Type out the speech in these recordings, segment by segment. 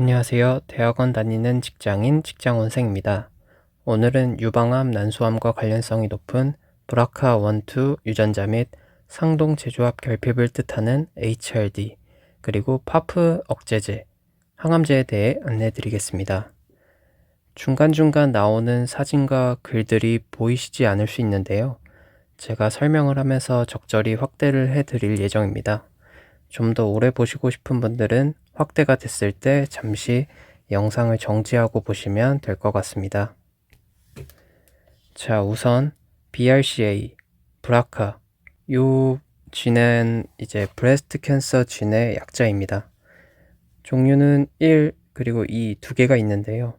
안녕하세요. 대학원 다니는 직장인 직장원생입니다. 오늘은 유방암, 난소암과 관련성이 높은 브라카1, 2 유전자 및 상동 제조합 결핍을 뜻하는 HRD, 그리고 파프 억제제, 항암제에 대해 안내해 드리겠습니다. 중간중간 나오는 사진과 글들이 보이시지 않을 수 있는데요. 제가 설명을 하면서 적절히 확대를 해 드릴 예정입니다. 좀 더 오래 보시고 싶은 분들은 확대가 됐을 때 잠시 영상을 정지하고 보시면 될 것 같습니다. 자, 우선 BRCA, 브라카, 요 쥐는 이제 브레스트 캔서 쥐의 약자입니다. 종류는 1 그리고 2 두 개가 있는데요.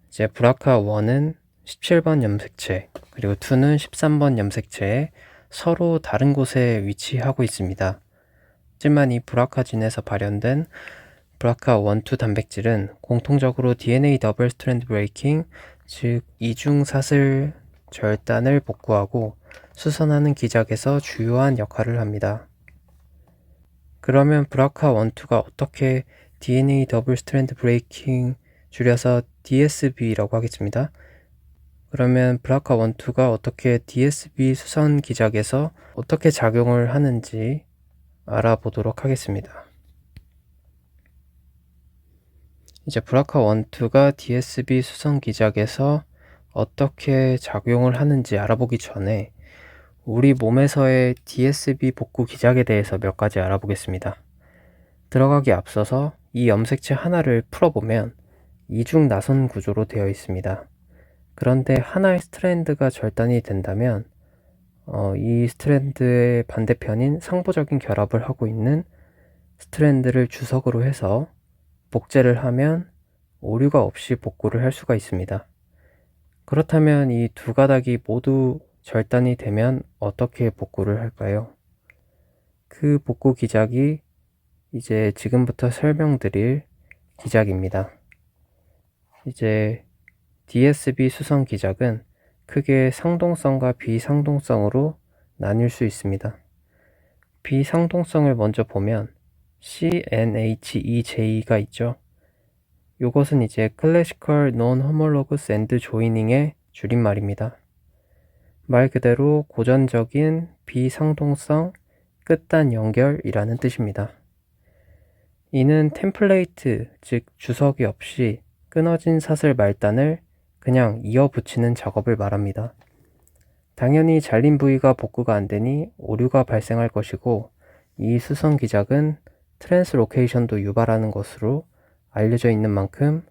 이제 브라카1은 17번 염색체, 그리고 2는 13번 염색체에 서로 다른 곳에 위치하고 있습니다. 하지만 이 브라카진에서 발현된 브라카1, 2 단백질은 공통적으로 DNA 더블 스트랜드 브레이킹, 즉 이중 사슬 절단을 복구하고 수선하는 기작에서 주요한 역할을 합니다. 그러면 브라카1, 2가 어떻게 DNA 더블 스트랜드 브레이킹 줄여서 DSB라고 하겠습니다. 그러면 브라카1, 2가 어떻게 DSB 수선 기작에서 어떻게 작용을 하는지 알아보도록 하겠습니다. 이제 브라카1, 2가 DSB 수성 기작에서 어떻게 작용을 하는지 알아보기 전에 우리 몸에서의 DSB 복구 기작에 대해서 몇 가지 알아보겠습니다. 들어가기 앞서서 이 염색체 하나를 풀어보면 이중 나선 구조로 되어 있습니다. 그런데 하나의 스트랜드가 절단이 된다면 이 스트랜드의 반대편인 상부적인 결합을 하고 있는 스트랜드를 주석으로 해서 복제를 하면 오류가 없이 복구를 할 수가 있습니다. 그렇다면 이 두 가닥이 모두 절단이 되면 어떻게 복구를 할까요? 그 복구 기작이 이제 지금부터 설명드릴 기작입니다. 이제 DSB 수성 기작은 크게 상동성과 비상동성으로 나뉠 수 있습니다. 비상동성을 먼저 보면 CNHEJ가 있죠. 이것은 이제 Classical Non-Homologous End Joining의 줄임말입니다. 말 그대로 고전적인 비상동성 끝단 연결이라는 뜻입니다. 이는 템플레이트, 즉 주석이 없이 끊어진 사슬 말단을 그냥 이어 붙이는 작업을 말합니다. 당연히 잘린 부위가 복구가 안 되니 오류가 발생할 것이고, 이 수성 기작은 트랜스로케이션도 유발하는 것으로 알려져 있는 만큼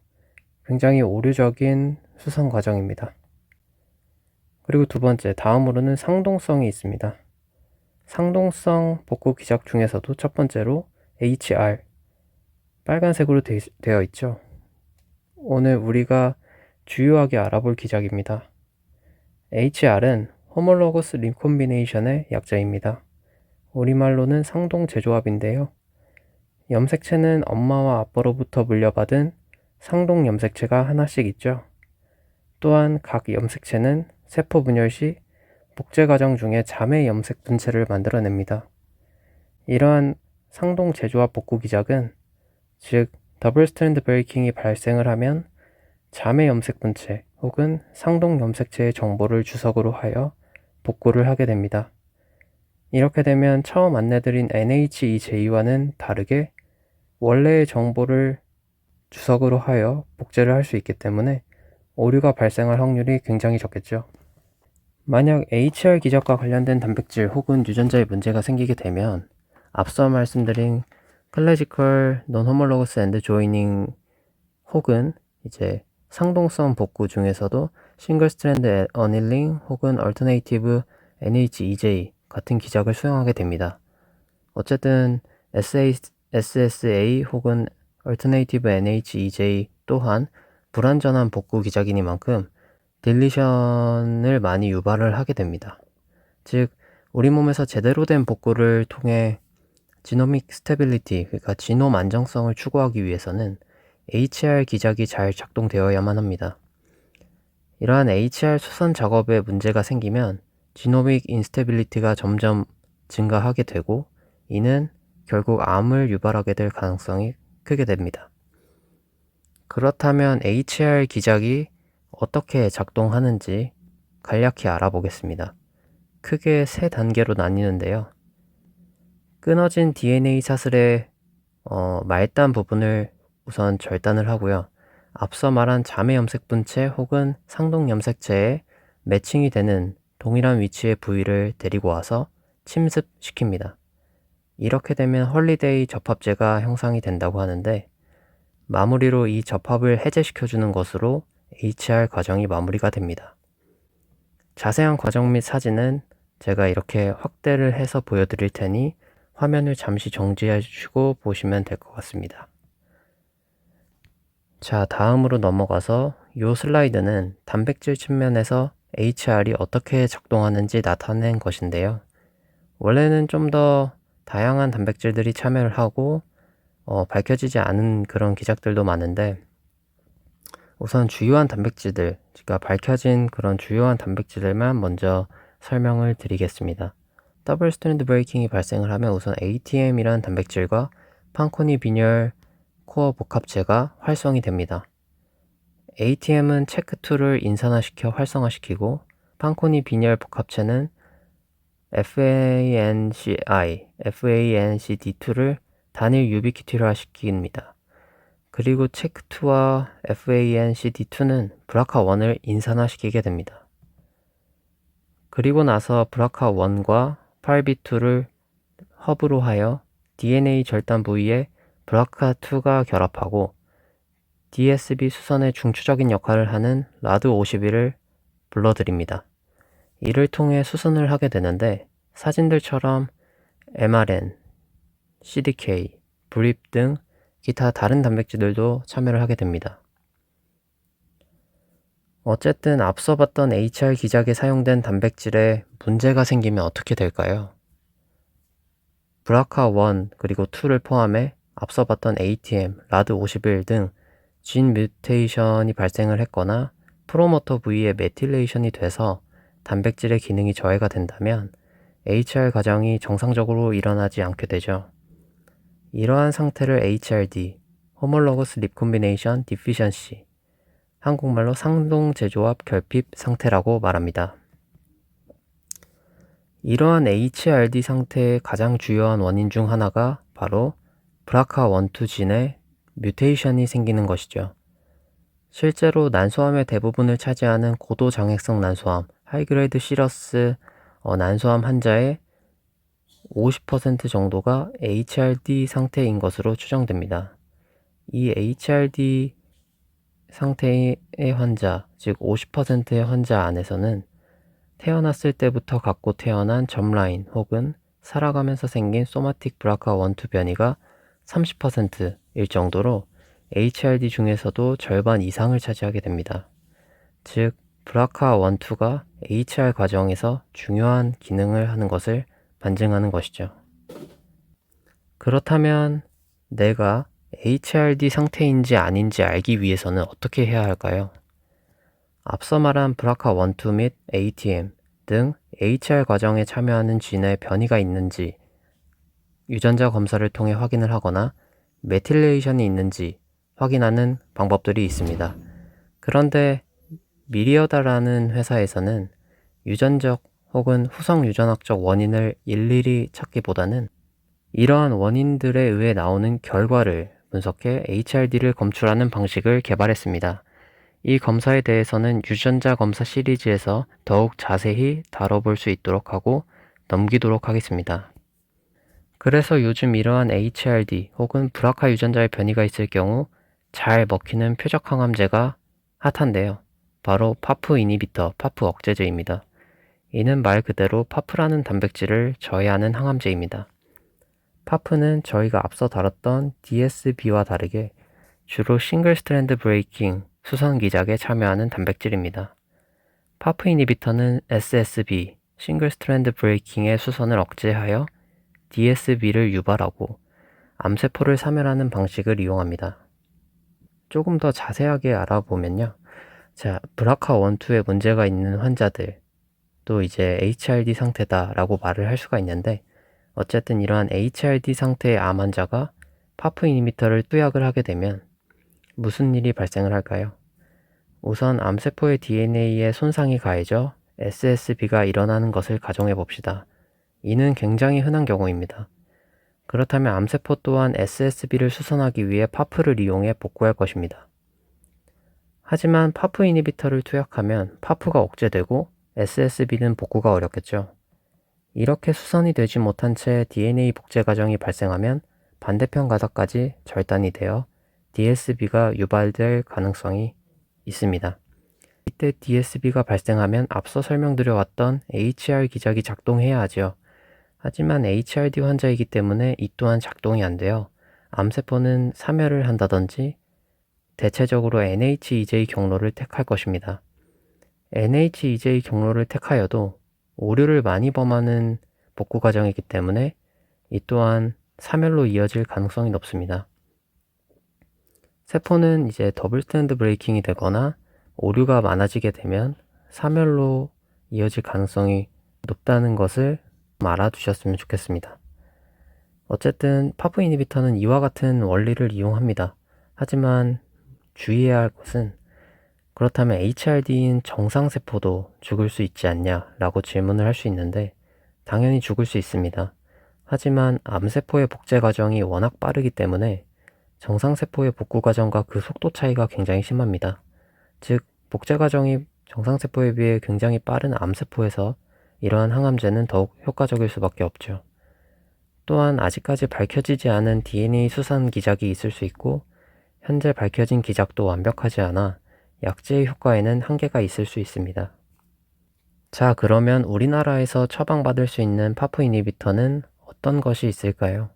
굉장히 오류적인 수성 과정입니다. 그리고 두 번째, 다음으로는 상동성이 있습니다. 상동성 복구 기작 중에서도 첫 번째로 HR, 빨간색으로 되어 있죠. 오늘 우리가 주요하게 알아볼 기작입니다. HR은 호몰로거스 리콤비네이션의 약자입니다. 우리말로는 상동 재조합인데요. 염색체는 엄마와 아빠로부터 물려받은 상동 염색체가 하나씩 있죠. 또한 각 염색체는 세포 분열 시 복제 과정 중에 자매 염색 분체를 만들어냅니다. 이러한 상동 재조합 복구 기작은, 즉 더블 스트랜드 브레이킹이 발생을 하면 자매 염색 분체 혹은 상동 염색체의 정보를 주석으로 하여 복구를 하게 됩니다. 이렇게 되면 처음 안내드린 NHEJ와는 다르게 원래의 정보를 주석으로 하여 복제를 할 수 있기 때문에 오류가 발생할 확률이 굉장히 적겠죠. 만약 HR 기작과 관련된 단백질 혹은 유전자에 문제가 생기게 되면 앞서 말씀드린 클래시컬 논호몰로거스 엔드 조이닝 혹은 이제 상동성 복구 중에서도 싱글 스트랜드 어닐링 혹은 얼터네이티브 NHEJ 같은 기작을 수행하게 됩니다. 어쨌든 SSA 혹은 얼터네이티브 NHEJ 또한 불완전한 복구 기작이니만큼 딜리션을 많이 유발을 하게 됩니다. 즉 우리 몸에서 제대로 된 복구를 통해 지노믹 스테빌리티, 그러니까 지놈 안정성을 추구하기 위해서는 HR 기작이 잘 작동되어야만 합니다. 이러한 HR 수선 작업에 문제가 생기면 지노믹 인스테빌리티가 점점 증가하게 되고, 이는 결국 암을 유발하게 될 가능성이 크게 됩니다. 그렇다면 HR 기작이 어떻게 작동하는지 간략히 알아보겠습니다. 크게 세 단계로 나뉘는데요. 끊어진 DNA 사슬의 말단 부분을 우선 절단을 하고요. 앞서 말한 자매 염색분체 혹은 상동 염색체에 매칭이 되는 동일한 위치의 부위를 데리고 와서 침습시킵니다. 이렇게 되면 헐리데이 접합제가 형성이 된다고 하는데, 마무리로 이 접합을 해제시켜주는 것으로 HR 과정이 마무리가 됩니다. 자세한 과정 및 사진은 제가 이렇게 확대를 해서 보여드릴 테니 화면을 잠시 정지해 주시고 보시면 될 것 같습니다. 자, 다음으로 넘어가서 이 슬라이드는 단백질 측면에서 HR이 어떻게 작동하는지 나타낸 것인데요. 원래는 좀 더 다양한 단백질들이 참여를 하고 밝혀지지 않은 그런 기작들도 많은데, 우선 주요한 단백질들, 그러니까 밝혀진 그런 주요한 단백질들만 먼저 설명을 드리겠습니다. 더블 스트랜드 브레이킹이 발생을 하면 우선 ATM이라는 단백질과 판코니 빈혈 코어 복합체가 활성이 됩니다. ATM은 체크2를 인산화시켜 활성화시키고, 판코니 빈혈 복합체는 FANCD2를 단일 유비퀴티화 시킵니다. 그리고 체크2와 FANCD2는 브라카1을 인산화시키게 됩니다. 그리고 나서 브라카1과 8B2를 허브로 하여 DNA 절단 부위에 브라카2가 결합하고 DSB 수선의 중추적인 역할을 하는 라드51을 불러들입니다. 이를 통해 수선을 하게 되는데, 사진들처럼 mRN, CDK, 브립 등 기타 다른 단백질들도 참여를 하게 됩니다. 어쨌든 앞서 봤던 HR 기작에 사용된 단백질에 문제가 생기면 어떻게 될까요? 브라카1 그리고 2를 포함해 앞서 봤던 ATM, 라드51 등 진 뮤테이션이 발생을 했거나 프로모터 부위에 메틸레이션이 돼서 단백질의 기능이 저해가 된다면 HR 과정이 정상적으로 일어나지 않게 되죠. 이러한 상태를 HRD, Homologous Recombination Deficiency, 한국말로 상동 재조합 결핍 상태라고 말합니다. 이러한 HRD 상태의 가장 주요한 원인 중 하나가 바로 BRCA1-2 진의 뮤테이션이 생기는 것이죠. 실제로 난소암의 대부분을 차지하는 고도 장애성 난소암, 하이그레이드 시러스 난소암 환자의 50% 정도가 HRD 상태인 것으로 추정됩니다. 이 HRD 상태의 환자, 즉 50%의 환자 안에서는 태어났을 때부터 갖고 태어난 점라인 혹은 살아가면서 생긴 소마틱 BRCA1-2 변이가 30%일 정도로 HRD 중에서도 절반 이상을 차지하게 됩니다. 즉, BRCA1-2가 HR 과정에서 중요한 기능을 하는 것을 반증하는 것이죠. 그렇다면 내가 HRD 상태인지 아닌지 알기 위해서는 어떻게 해야 할까요? 앞서 말한 BRCA1-2 및 ATM 등 HR 과정에 참여하는 진에 변이가 있는지 유전자 검사를 통해 확인을 하거나 메틸레이션이 있는지 확인하는 방법들이 있습니다. 그런데 미리어다라는 회사에서는 유전적 혹은 후성 유전학적 원인을 일일이 찾기보다는 이러한 원인들에 의해 나오는 결과를 분석해 HRD를 검출하는 방식을 개발했습니다. 이 검사에 대해서는 유전자 검사 시리즈에서 더욱 자세히 다뤄볼 수 있도록 하고 넘기도록 하겠습니다. 그래서 요즘 이러한 HRD 혹은 브라카 유전자의 변이가 있을 경우 잘 먹히는 표적 항암제가 핫한데요. 바로 파프 이니비터, 파프 억제제입니다. 이는 말 그대로 파프라는 단백질을 저해하는 항암제입니다. 파프는 저희가 앞서 다뤘던 DSB와 다르게 주로 싱글 스트랜드 브레이킹, 수선 기작에 참여하는 단백질입니다. 파프 이니비터는 SSB, 싱글 스트랜드 브레이킹의 수선을 억제하여 DSB를 유발하고 암세포를 사멸하는 방식을 이용합니다. 조금 더 자세하게 알아보면요. 자, BRCA1-2에 문제가 있는 환자들, 또 이제 HRD 상태다라고 말을 할 수가 있는데, 어쨌든 이러한 HRD 상태의 암 환자가 파프 이니비터를 투약을 하게 되면 무슨 일이 발생을 할까요? 우선 암세포의 DNA에 손상이 가해져 SSB가 일어나는 것을 가정해 봅시다. 이는 굉장히 흔한 경우입니다. 그렇다면 암세포 또한 SSB를 수선하기 위해 파프를 이용해 복구할 것입니다. 하지만 파프 이니비터를 투약하면 파프가 억제되고 SSB는 복구가 어렵겠죠. 이렇게 수선이 되지 못한 채 DNA 복제 과정이 발생하면 반대편 가닥까지 절단이 되어 DSB가 유발될 가능성이 있습니다. 이때 DSB가 발생하면 앞서 설명드려왔던 HR 기작이 작동해야 하죠. 하지만 HRD 환자이기 때문에 이 또한 작동이 안 돼요. 암세포는 사멸을 한다든지 대체적으로 NHEJ 경로를 택할 것입니다. NHEJ 경로를 택하여도 오류를 많이 범하는 복구 과정이기 때문에 이 또한 사멸로 이어질 가능성이 높습니다. 세포는 이제 더블 스탠드 브레이킹이 되거나 오류가 많아지게 되면 사멸로 이어질 가능성이 높다는 것을 알아두셨으면 좋겠습니다. 어쨌든 파프 이니비터는 이와 같은 원리를 이용합니다. 하지만 주의해야 할 것은 그렇다면 HRD인 정상세포도 죽을 수 있지 않냐 라고 질문을 할 수 있는데 당연히 죽을 수 있습니다. 하지만 암세포의 복제 과정이 워낙 빠르기 때문에 정상세포의 복구 과정과 그 속도 차이가 굉장히 심합니다. 즉 복제 과정이 정상세포에 비해 굉장히 빠른 암세포에서 이러한 항암제는 더욱 효과적일 수밖에 없죠. 또한 아직까지 밝혀지지 않은 DNA 수산 기작이 있을 수 있고 현재 밝혀진 기작도 완벽하지 않아 약제의 효과에는 한계가 있을 수 있습니다. 자, 그러면 우리나라에서 처방받을 수 있는 파프 이니비터는 어떤 것이 있을까요?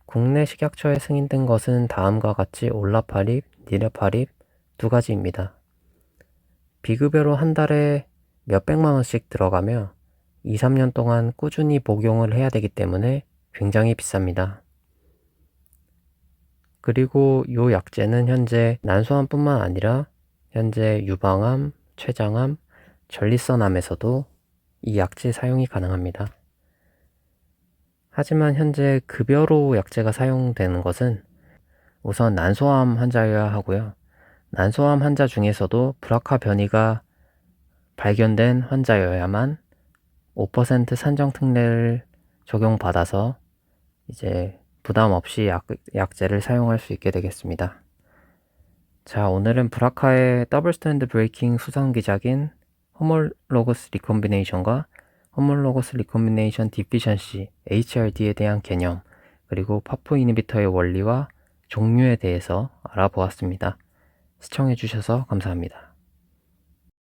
국내 식약처에 승인된 것은 다음과 같이 올라파립, 니레파립 두 가지입니다. 비급여로 한 달에 몇백만 원씩 들어가며 2, 3년 동안 꾸준히 복용을 해야 되기 때문에 굉장히 비쌉니다. 그리고 이 약제는 현재 난소암뿐만 아니라 현재 유방암, 췌장암, 전립선암에서도 이 약제 사용이 가능합니다. 하지만 현재 급여로 약제가 사용되는 것은 우선 난소암 환자여야 하고요. 난소암 환자 중에서도 브라카 변이가 발견된 환자여야만 5% 산정 특례를 적용받아서 이제 부담 없이 약제를 사용할 수 있게 되겠습니다. 자, 오늘은 브라카의 더블 스탠드 브레이킹 수상 기작인 호몰로거스 리콤비네이션과 호몰로거스 리콤비네이션 디피션시 HRD에 대한 개념, 그리고 파프 이니비터의 원리와 종류에 대해서 알아보았습니다. 시청해주셔서 감사합니다.